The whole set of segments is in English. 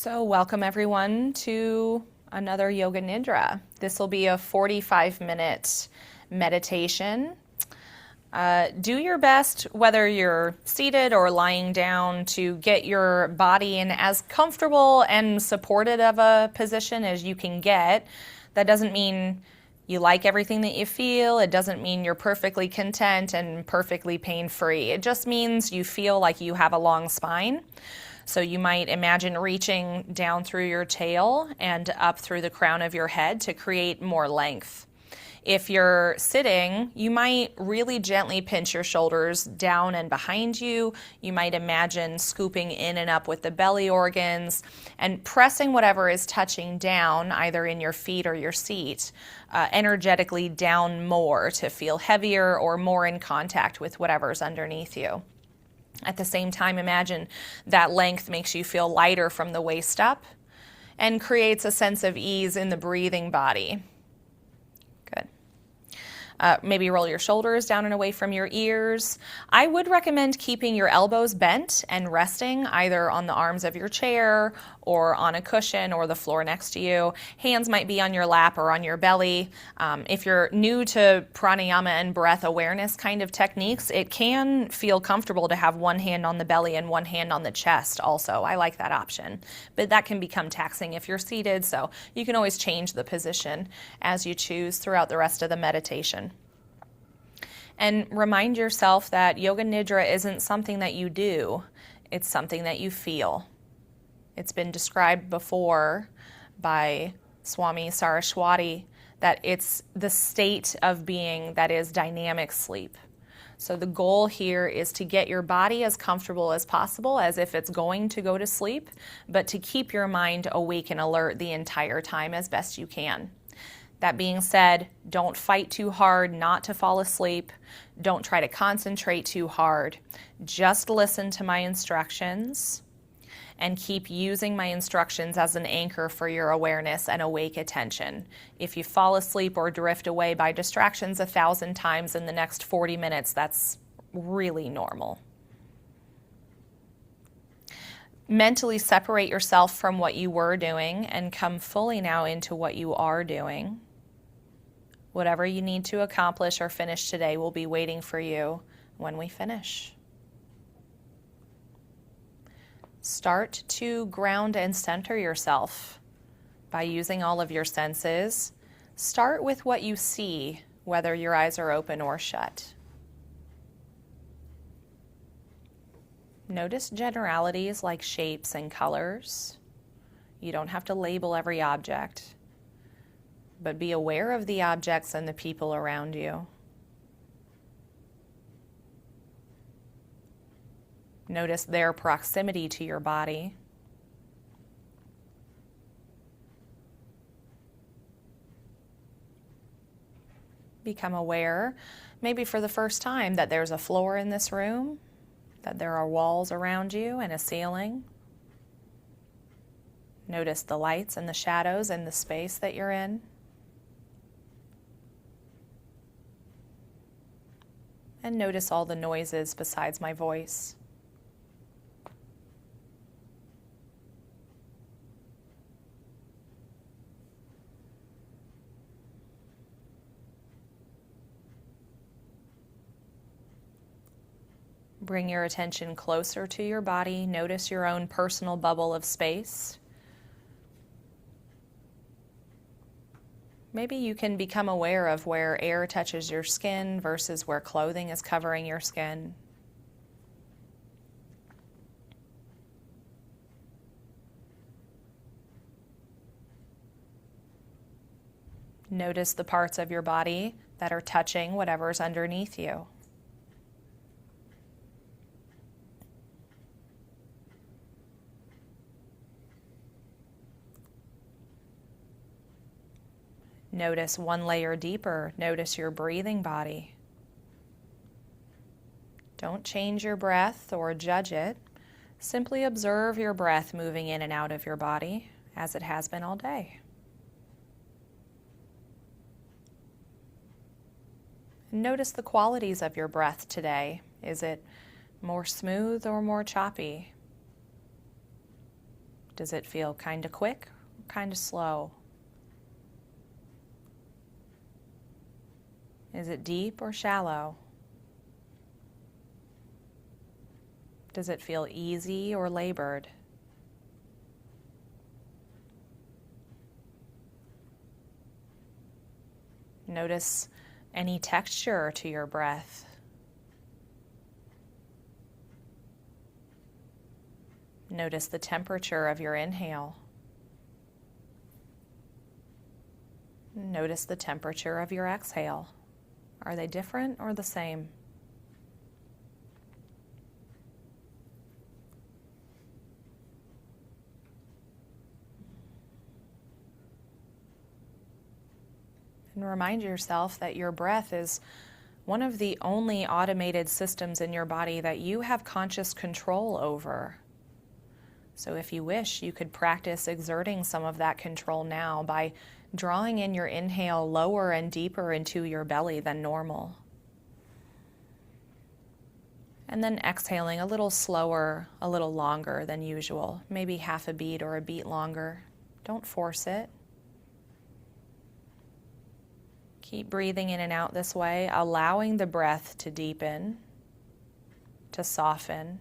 So welcome everyone to another Yoga Nidra. This will be a 45-minute meditation. Do your best, whether you're seated or lying down, to get your body in as comfortable and supported of a position as you can get. That doesn't mean you like everything that you feel. It doesn't mean you're perfectly content and perfectly pain-free. It just means you feel like you have a long spine. So you might imagine reaching down through your tail and up through the crown of your head to create more length. If you're sitting, you might really gently pinch your shoulders down and behind you. You might imagine scooping in and up with the belly organs and pressing whatever is touching down, either in your feet or your seat, energetically down more to feel heavier or more in contact with whatever's underneath you. At the same time, imagine that length makes you feel lighter from the waist up and creates a sense of ease in the breathing body. Good. Maybe roll your shoulders down and away from your ears. I would recommend keeping your elbows bent and resting either on the arms of your chair or on a cushion or the floor next to you. Hands might be on your lap or on your belly. If you're new to pranayama and breath awareness kind of techniques, it can feel comfortable to have one hand on the belly and one hand on the chest also. I like that option. But that can become taxing if you're seated, so you can always change the position as you choose throughout the rest of the meditation. And remind yourself that Yoga Nidra isn't something that you do, it's something that you feel. It's been described before by Swami Saraswati that it's the state of being that is dynamic sleep. So the goal here is to get your body as comfortable as possible, as if it's going to go to sleep, but to keep your mind awake and alert the entire time as best you can. That being said, don't fight too hard not to fall asleep. Don't try to concentrate too hard. Just listen to my instructions and keep using my instructions as an anchor for your awareness and awake attention. If you fall asleep or drift away by distractions 1,000 times in the next 40 minutes, that's really normal. Mentally separate yourself from what you were doing and come fully now into what you are doing. Whatever you need to accomplish or finish today will be waiting for you when we finish. Start to ground and center yourself by using all of your senses. Start with what you see, whether your eyes are open or shut. Notice generalities like shapes and colors. You don't have to label every object, but be aware of the objects and the people around you. Notice their proximity to your body. Become aware, maybe for the first time, that there's a floor in this room, that there are walls around you and a ceiling. Notice the lights and the shadows and the space that you're in. And notice all the noises besides my voice. Bring your attention closer to your body. Notice your own personal bubble of space. Maybe you can become aware of where air touches your skin versus where clothing is covering your skin. Notice the parts of your body that are touching whatever's underneath you. Notice one layer deeper. Notice your breathing body. Don't change your breath or judge it. Simply observe your breath moving in and out of your body as it has been all day. Notice the qualities of your breath today. Is it more smooth or more choppy? Does it feel kind of quick or kind of slow? Is it deep or shallow? Does it feel easy or labored? Notice any texture to your breath. Notice the temperature of your inhale. Notice the temperature of your exhale. Are they different or the same? And remind yourself that your breath is one of the only automated systems in your body that you have conscious control over. So if you wish, you could practice exerting some of that control now by drawing in your inhale lower and deeper into your belly than normal. And then exhaling a little slower, a little longer than usual, maybe half a beat or a beat longer. Don't force it. Keep breathing in and out this way, allowing the breath to deepen, to soften.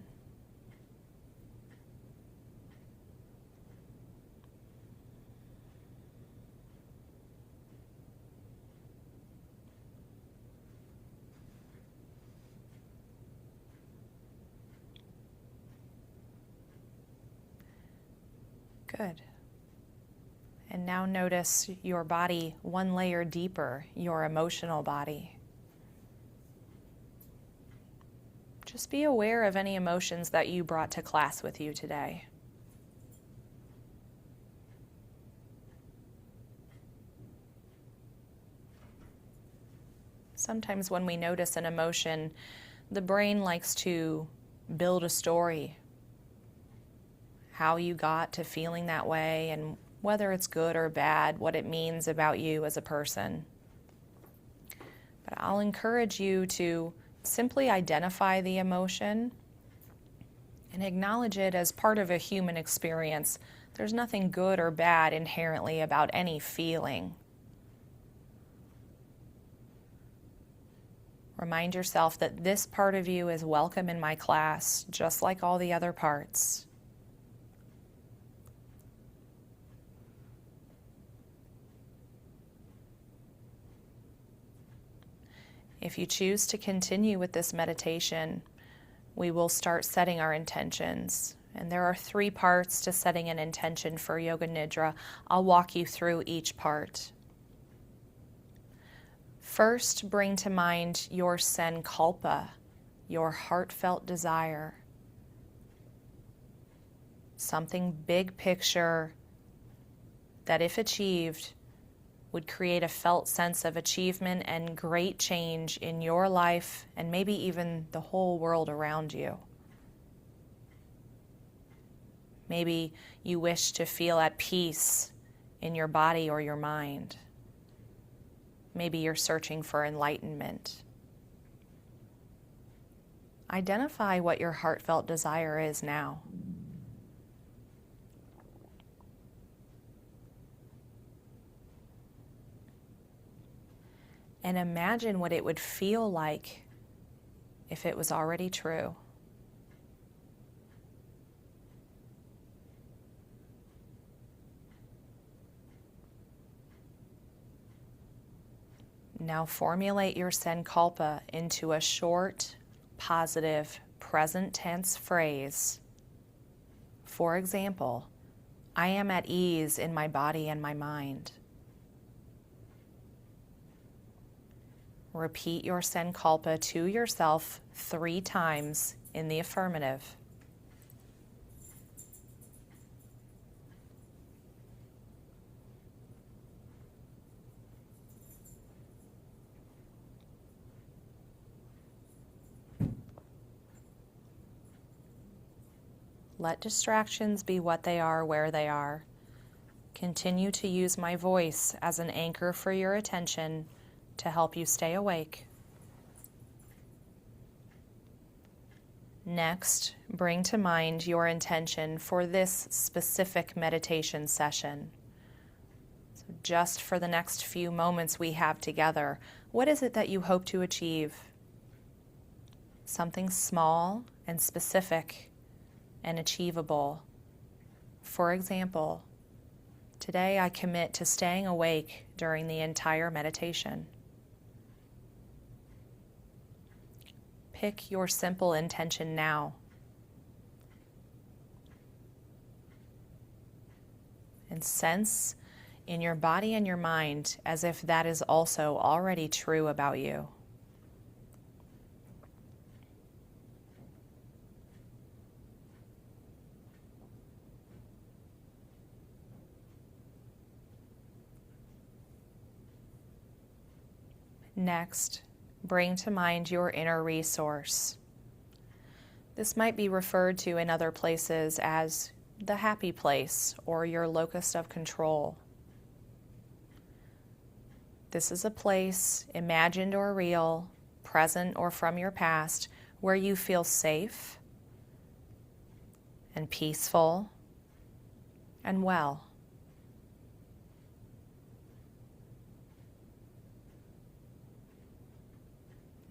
Good. And now notice your body one layer deeper, your emotional body. Just be aware of any emotions that you brought to class with you today. Sometimes when we notice an emotion, the brain likes to build a story. How you got to feeling that way and whether it's good or bad, what it means about you as a person. But I'll encourage you to simply identify the emotion and acknowledge it as part of a human experience. There's nothing good or bad inherently about any feeling. Remind yourself that this part of you is welcome in my class, just like all the other parts. If you choose to continue with this meditation, we will start setting our intentions. And there are 3 parts to setting an intention for Yoga Nidra. I'll walk you through each part. First, bring to mind your sankalpa, your heartfelt desire. Something big picture that, if achieved, would create a felt sense of achievement and great change in your life and maybe even the whole world around you. Maybe you wish to feel at peace in your body or your mind. Maybe you're searching for enlightenment. Identify what your heartfelt desire is now. And imagine what it would feel like if it was already true. Now formulate your sankalpa into a short, positive, present tense phrase. For example, I am at ease in my body and my mind. Repeat your sankalpa to yourself 3 times in the affirmative. Let distractions be what they are, where they are. Continue to use my voice as an anchor for your attention to help you stay awake. Next, bring to mind your intention for this specific meditation session. So just for the next few moments we have together, what is it that you hope to achieve? Something small and specific and achievable. For example, today I commit to staying awake during the entire meditation. Pick your simple intention now. And sense in your body and your mind as if that is also already true about you. Next, bring to mind your inner resource. This might be referred to in other places as the happy place or your locus of control. This is a place, imagined or real, present or from your past, where you feel safe and peaceful and well.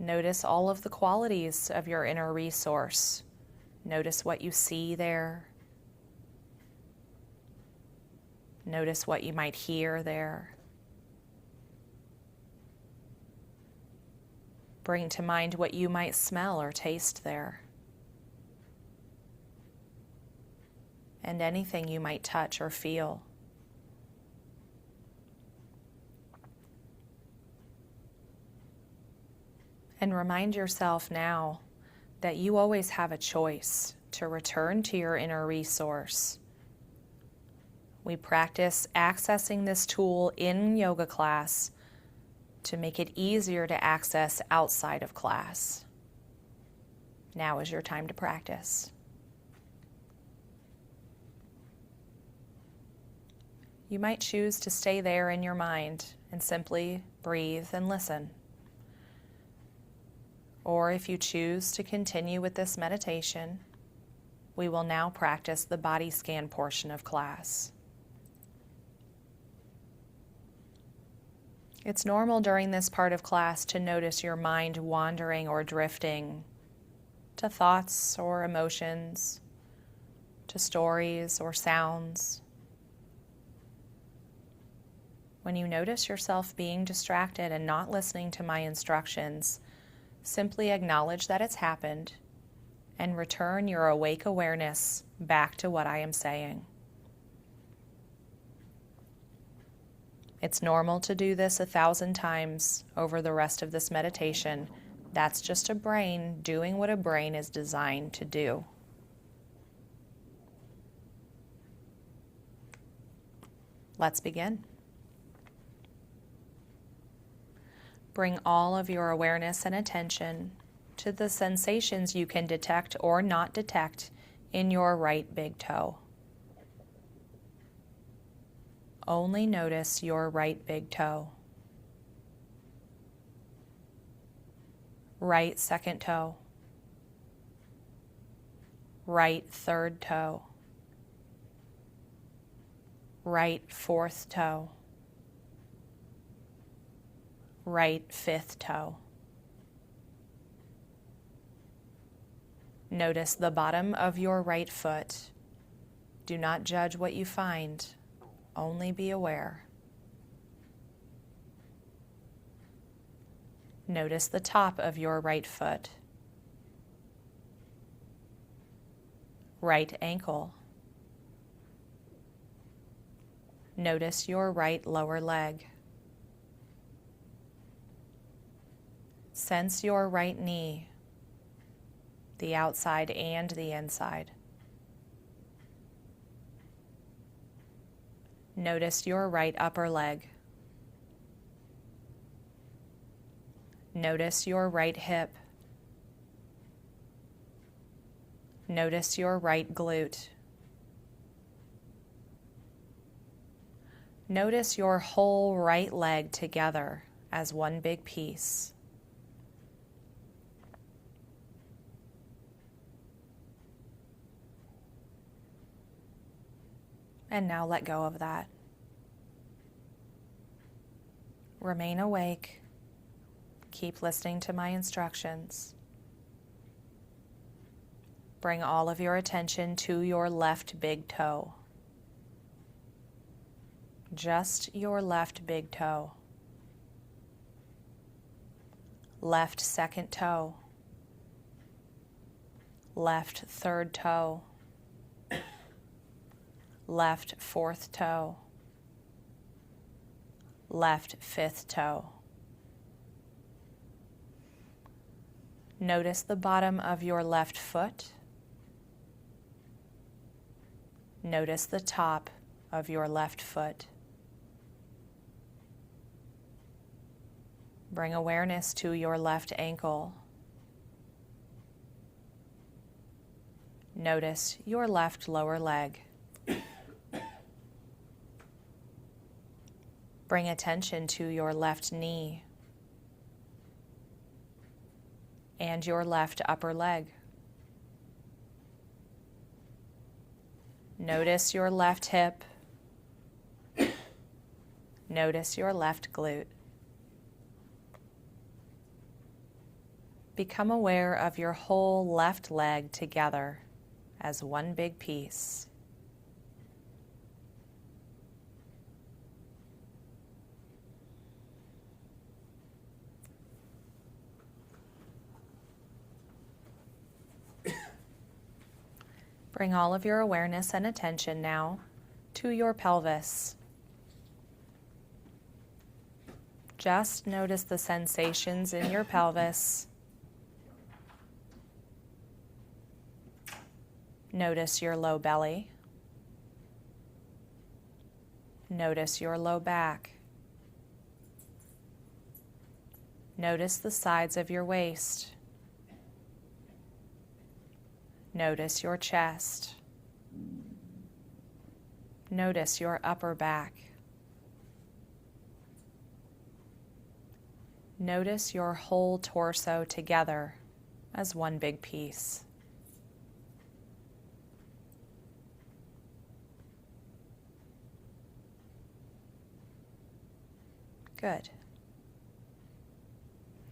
Notice all of the qualities of your inner resource. Notice what you see there. Notice what you might hear there. Bring to mind what you might smell or taste there. And anything you might touch or feel. And remind yourself now that you always have a choice to return to your inner resource. We practice accessing this tool in yoga class to make it easier to access outside of class. Now is your time to practice. You might choose to stay there in your mind and simply breathe and listen. Or if you choose to continue with this meditation, we will now practice the body scan portion of class. It's normal during this part of class to notice your mind wandering or drifting to thoughts or emotions, to stories or sounds. When you notice yourself being distracted and not listening to my instructions, simply acknowledge that it's happened and return your awake awareness back to what I am saying. It's normal to do this 1,000 times over the rest of this meditation. That's just a brain doing what a brain is designed to do. Let's begin. Bring all of your awareness and attention to the sensations you can detect or not detect in your right big toe. Only notice your right big toe. Right second toe. Right third toe. Right fourth toe. Right fifth toe. Notice the bottom of your right foot. Do not judge what you find, only be aware. Notice the top of your right foot. Right ankle. Notice your right lower leg. Sense your right knee, the outside and the inside. Notice your right upper leg. Notice your right hip. Notice your right glute. Notice your whole right leg together as one big piece. And now let go of that. Remain awake. Keep listening to my instructions. Bring all of your attention to your left big toe. Just your left big toe. Left second toe. Left third toe. Left fourth toe. Left fifth toe. Notice the bottom of your left foot. Notice the top of your left foot. Bring awareness to your left ankle. Notice your left lower leg. Bring attention to your left knee and your left upper leg. Notice your left hip. Notice your left glute. Become aware of your whole left leg together as one big piece. Bring all of your awareness and attention now to your pelvis. Just notice the sensations in your pelvis. Notice your low belly. Notice your low back. Notice the sides of your waist. Notice your chest. Notice your upper back. Notice your whole torso together as one big piece. Good.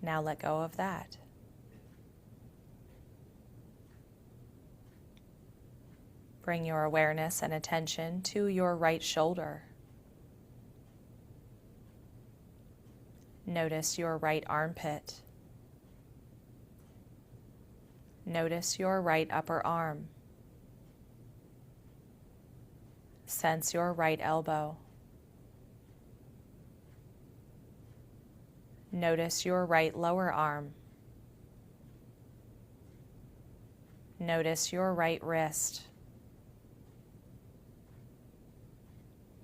Now let go of that. Bring your awareness and attention to your right shoulder. Notice your right armpit. Notice your right upper arm. Sense your right elbow. Notice your right lower arm. Notice your right wrist.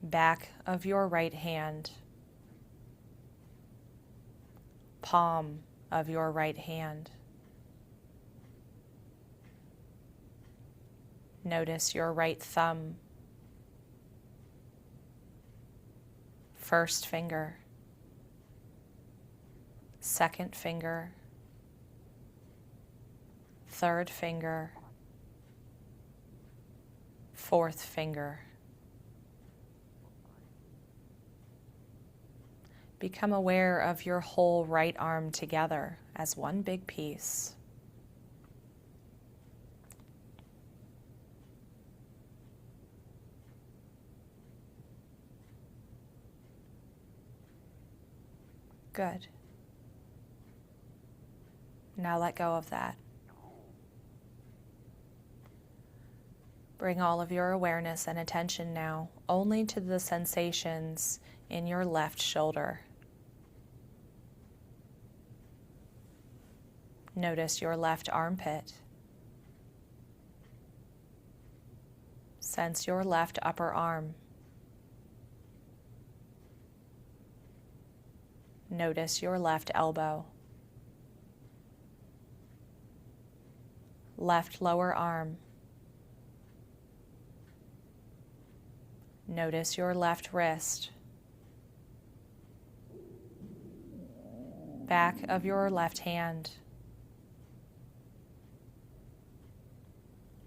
Back of your right hand. Palm of your right hand. Notice your right thumb. First finger. Second finger. Third finger. Fourth finger. Become aware of your whole right arm together as one big piece. Good. Now let go of that. Bring all of your awareness and attention now only to the sensations in your left shoulder. Notice your left armpit. Sense your left upper arm. Notice your left elbow. Left lower arm. Notice your left wrist. Back of your left hand.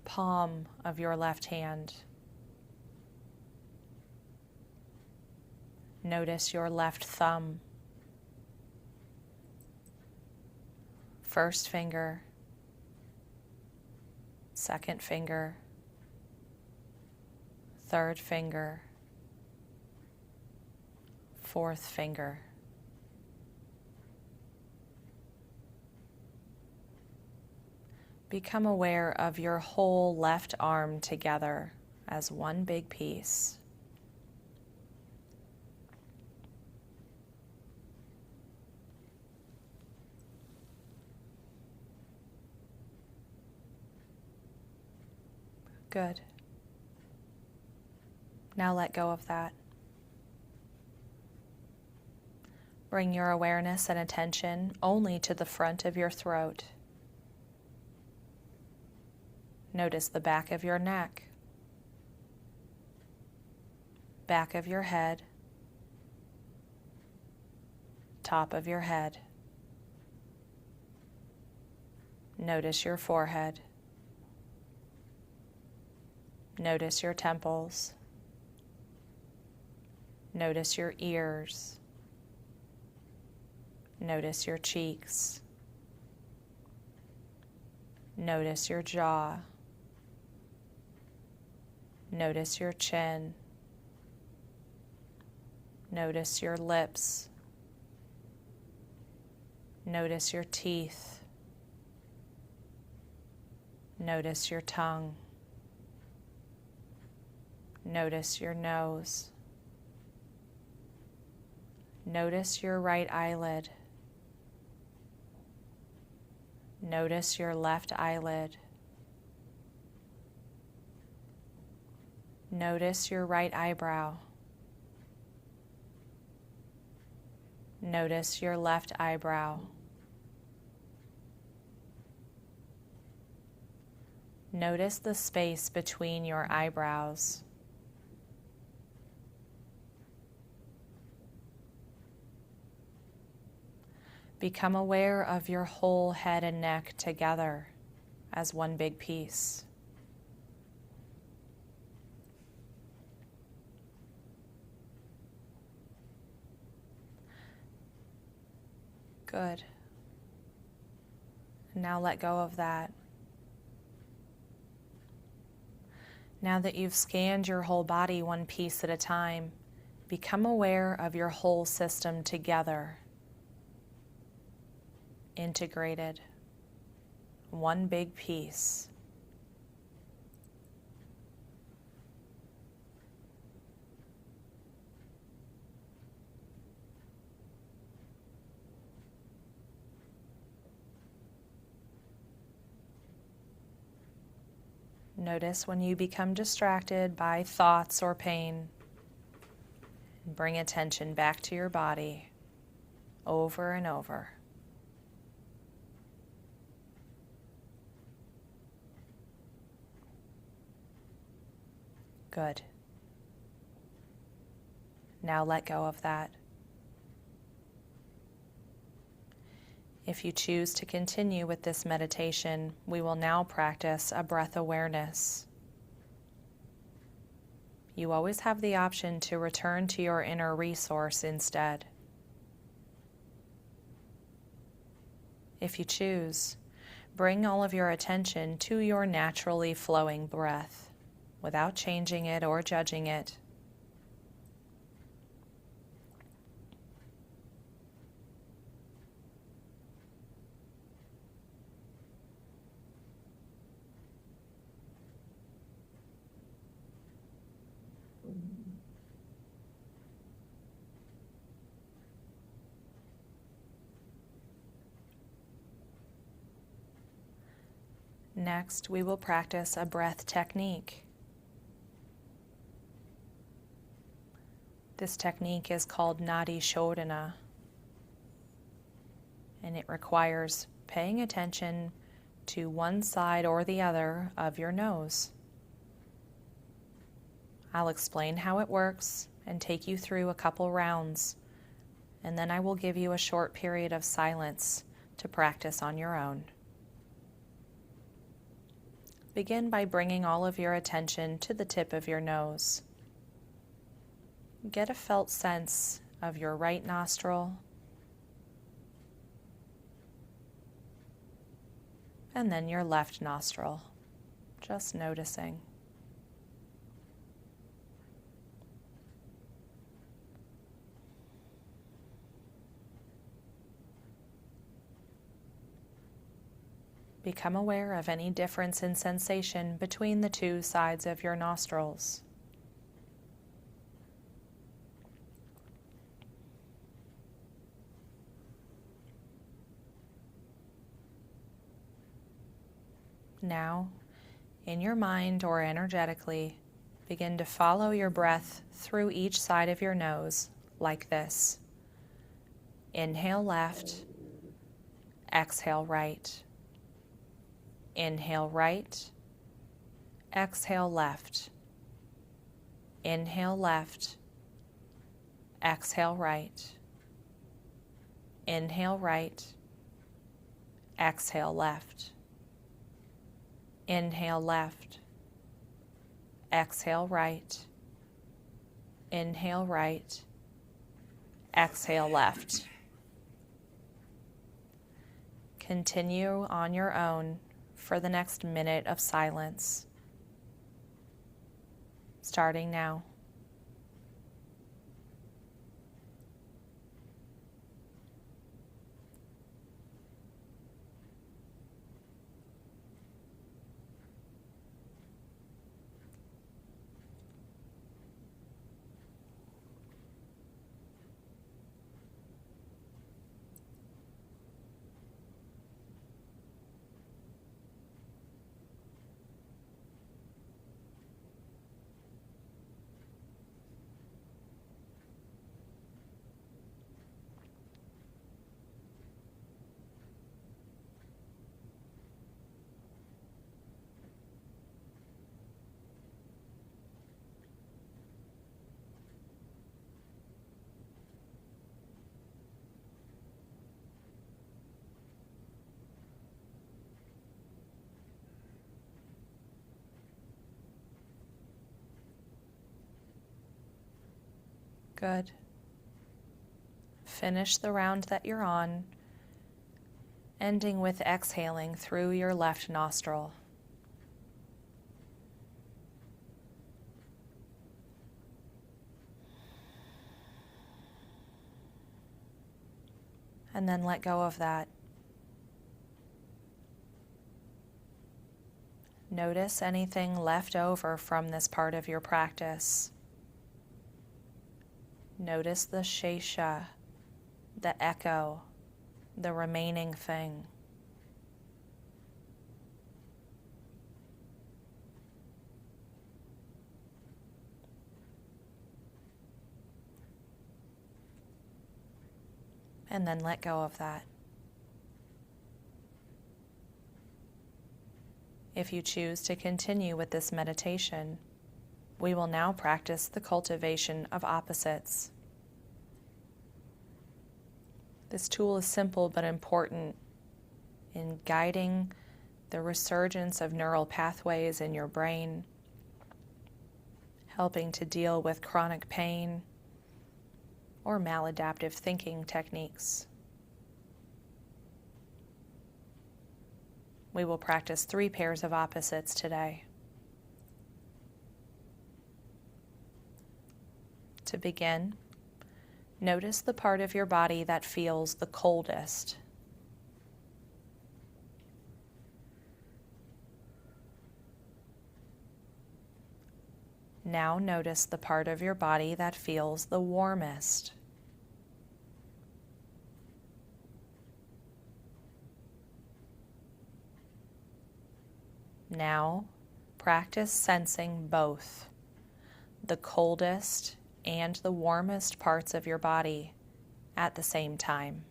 Palm of your left hand. Notice your left thumb, first finger, second finger, third finger, fourth finger. Become aware of your whole left arm together as one big piece. Good. Now let go of that. Bring your awareness and attention only to the front of your throat. Notice the back of your neck, back of your head, top of your head. Notice your forehead. Notice your temples. Notice your ears. Notice your cheeks. Notice your jaw. Notice your chin. Notice your lips. Notice your teeth. Notice your tongue. Notice your nose. Notice your right eyelid. Notice your left eyelid. Notice your right eyebrow. Notice your left eyebrow. Notice the space between your eyebrows. Become aware of your whole head and neck together as one big piece. Good. Now let go of that. Now that you've scanned your whole body one piece at a time, become aware of your whole system together. Integrated, one big piece. Notice when you become distracted by thoughts or pain. Bring attention back to your body over and over. Good. Now let go of that. If you choose to continue with this meditation, we will now practice a breath awareness. You always have the option to return to your inner resource instead. If you choose, bring all of your attention to your naturally flowing breath, without changing it or judging it. Next, we will practice a breath technique. This technique is called Nadi Shodhana, and it requires paying attention to one side or the other of your nose. I'll explain how it works and take you through a couple rounds, and then I will give you a short period of silence to practice on your own. Begin by bringing all of your attention to the tip of your nose. get a felt sense of your right nostril and then your left nostril, just noticing. Become aware of any difference in sensation between the two sides of your nostrils. Now, in your mind or energetically, begin to follow your breath through each side of your nose like this. Inhale left, exhale right. Inhale right, exhale left. Inhale left, exhale right. Inhale right, exhale left. Inhale left, exhale right. Inhale right, exhale left. Continue on your own for the next minute of silence, starting now. Good. Finish the round that you're on, ending with exhaling through your left nostril. And then let go of that. Notice anything left over from this part of your practice. Notice the shesha, the echo, the remaining thing. And then let go of that. If you choose to continue with this meditation, we will now practice the cultivation of opposites. This tool is simple but important in guiding the resurgence of neural pathways in your brain, helping to deal with chronic pain or maladaptive thinking techniques. We will practice 3 pairs of opposites today. To begin, notice the part of your body that feels the coldest. Now notice the part of your body that feels the warmest. Now practice sensing both, the coldest and the warmest parts of your body at the same time.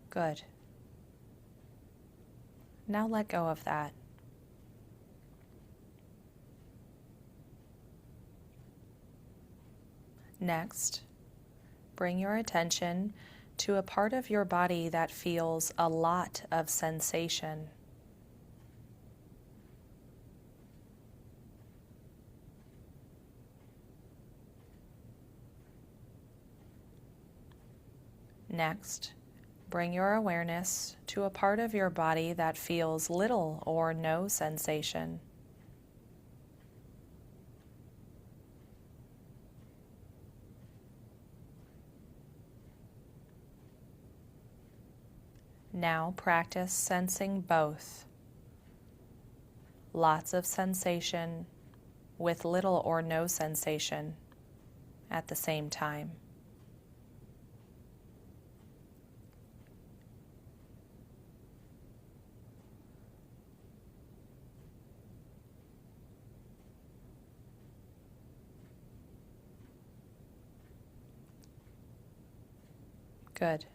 Good. Now let go of that. Next, bring your attention to a part of your body that feels a lot of sensation. Next, bring your awareness to a part of your body that feels little or no sensation. Now practice sensing both. Lots of sensation with little or no sensation at the same time. Good.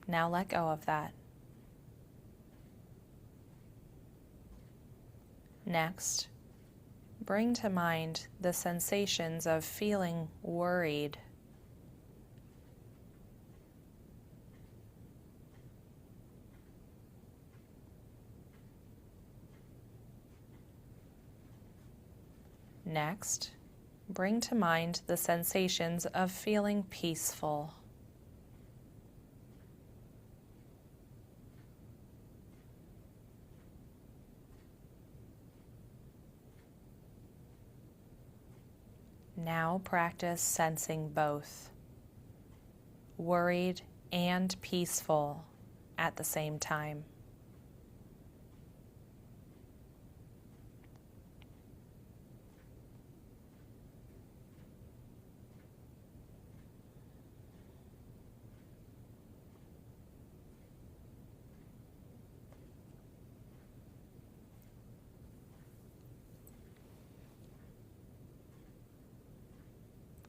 Now let go of that. Next, bring to mind the sensations of feeling worried. Next, bring to mind the sensations of feeling peaceful. Now practice sensing both, worried and peaceful at the same time.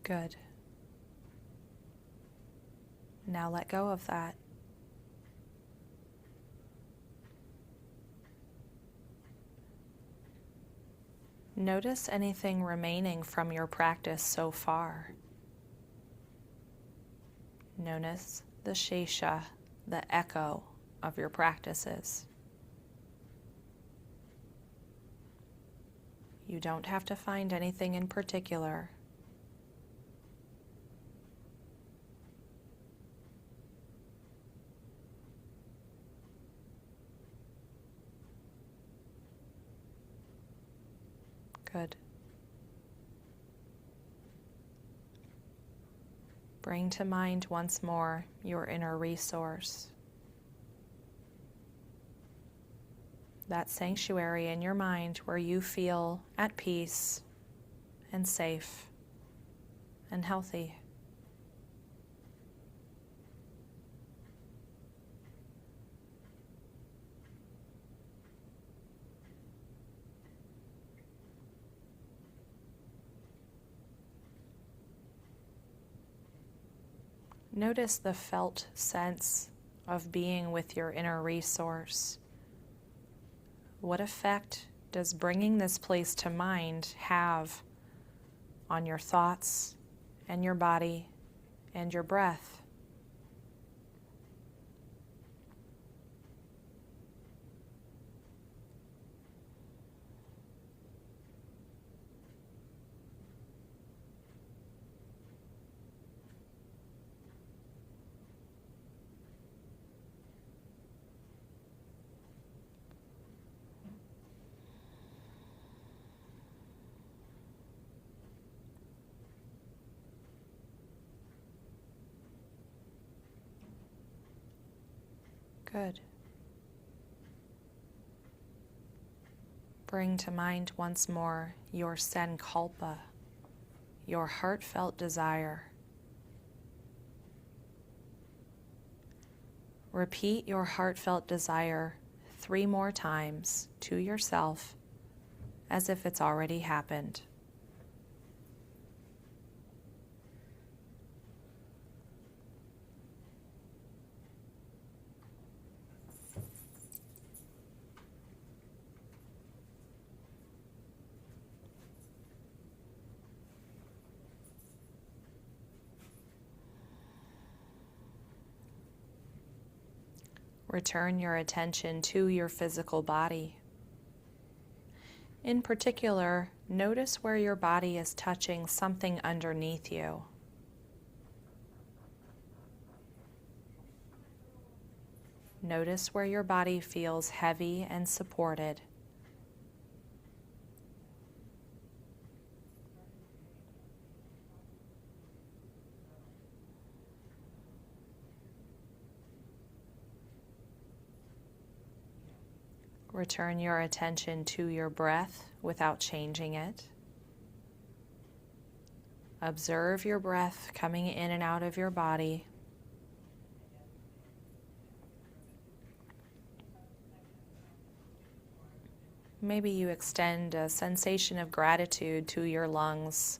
Good. Now let go of that. Notice anything remaining from your practice so far. Notice the shesha, the echo of your practices. You don't have to find anything in particular. Good. Bring to mind once more your inner resource. That sanctuary in your mind where you feel at peace and safe and healthy. Notice the felt sense of being with your inner resource. What effect does bringing this place to mind have on your thoughts and your body and your breath? Good. Bring to mind once more your sankalpa, your heartfelt desire. Repeat your heartfelt desire 3 more times to yourself as if it's already happened. Return your attention to your physical body. In particular, notice where your body is touching something underneath you. Notice where your body feels heavy and supported. Return your attention to your breath without changing it. Observe your breath coming in and out of your body. Maybe you extend a sensation of gratitude to your lungs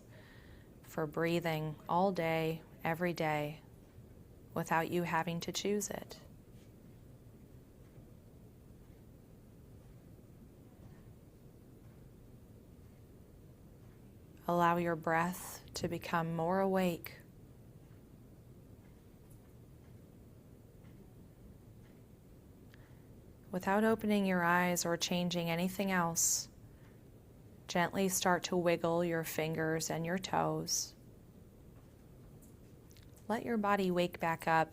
for breathing all day, every day, without you having to choose it. Allow your breath to become more awake. Without opening your eyes or changing anything else, gently start to wiggle your fingers and your toes. Let your body wake back up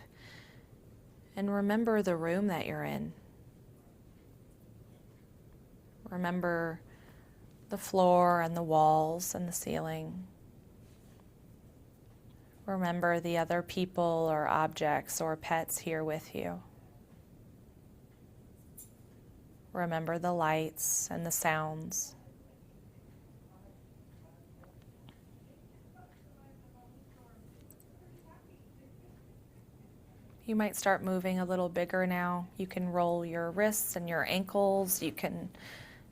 and remember the room that you're in. Remember the floor and the walls and the ceiling. Remember the other people or objects or pets here with you. Remember the lights and the sounds. You might start moving a little bigger now. You can roll your wrists and your ankles. You can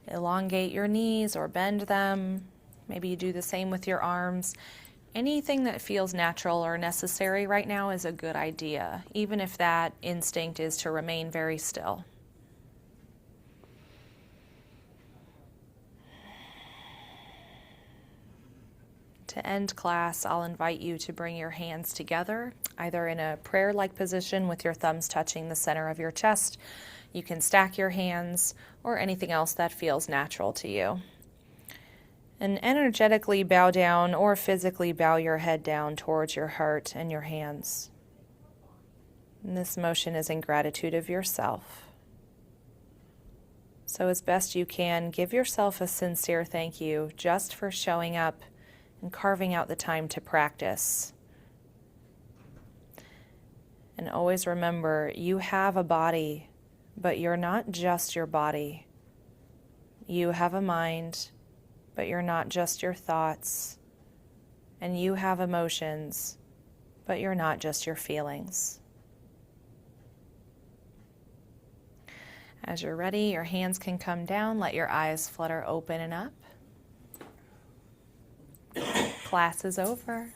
elongate your knees or bend them. Maybe you do the same with your arms. Anything that feels natural or necessary right now is a good idea, even if that instinct is to remain very still. To end class, I'll invite you to bring your hands together, either in a prayer-like position with your thumbs touching the center of your chest. You can stack your hands or anything else that feels natural to you. And energetically bow down or physically bow your head down towards your heart and your hands. And this motion is in gratitude of yourself. So as best you can, give yourself a sincere thank you just for showing up and carving out the time to practice. And always remember, you have a body, but you're not just your body. You have a mind, but you're not just your thoughts. And you have emotions, but you're not just your feelings. As you're ready, your hands can come down. Let your eyes flutter open and up. Class is over.